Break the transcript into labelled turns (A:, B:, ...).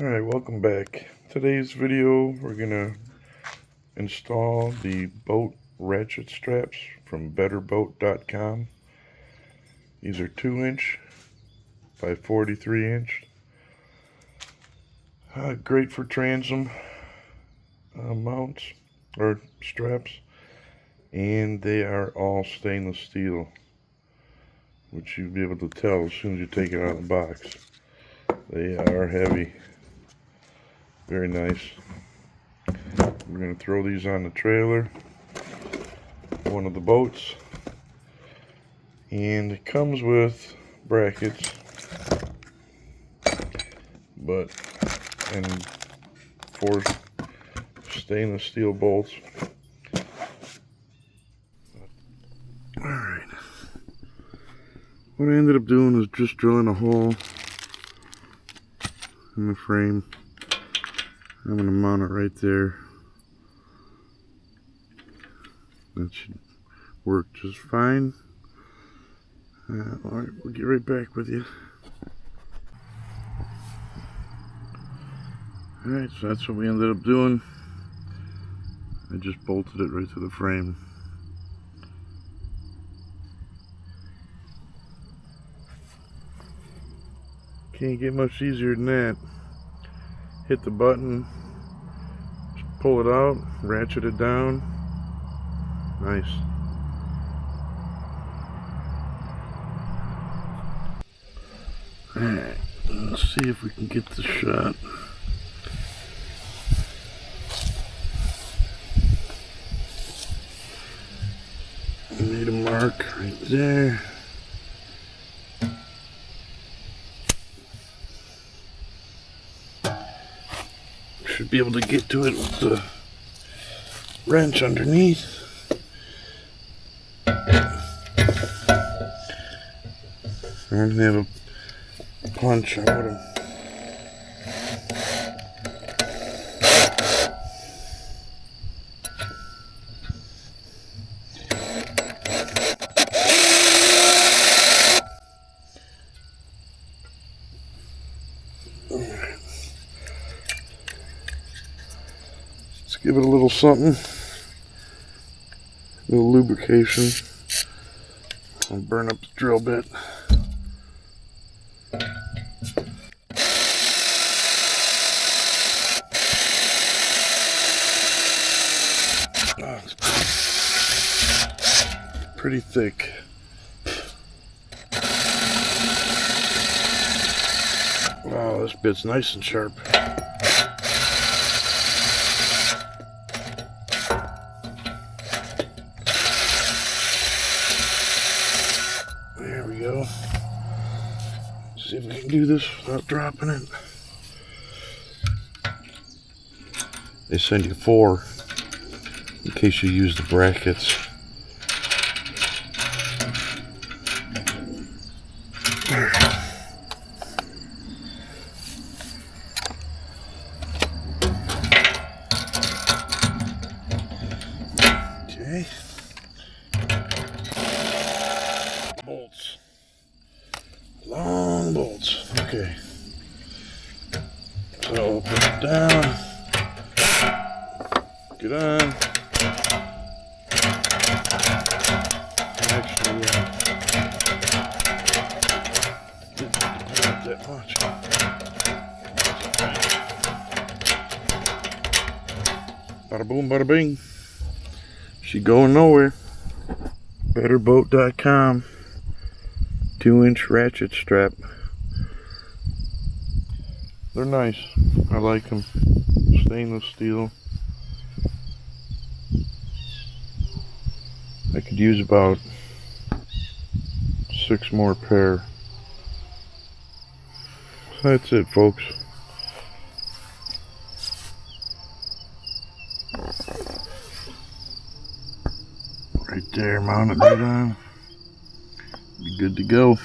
A: Alright, welcome back. Today's video we're gonna install the boat ratchet straps from betterboat.com. These are 2" by 43". Great for transom mounts or straps, and they are all stainless steel, which you'll be able to tell as soon as you take it out of the box. They are heavy. Very nice. We're going to throw these on the trailer, one of the boats, and it comes with brackets, and 4 stainless steel bolts. Alright, what I ended up doing is just drilling a hole in the frame. I'm going to mount it right there. That should work just fine. Alright, we'll get right back with you. Alright, so that's what we ended up doing. I just bolted it right to the frame. Can't get much easier than that. Hit the button, just pull it out, ratchet it down. Nice. Alright, let's see if we can get the shot. I made a mark right there. Should be able to get to it with the wrench underneath. I don't have a punch. I would have. Let's give it a little something. A little lubrication. I'll burn up the drill bit. Oh, it's pretty thick. Wow, this bit's nice and sharp. There we go. See if we can do this without dropping it. They send you 4 in case you use the brackets. Okay. Bolts. Long bolts. Okay. So I'll put it down. Get on. Actually, didn't put out that much. Bada boom, bada bing. She going nowhere. Betterboat.com. 2" ratchet strap. They're nice. I like them. Stainless steel. I could use about 6 more pair. So that's it, folks. Right there, mount it right on. Be good to go.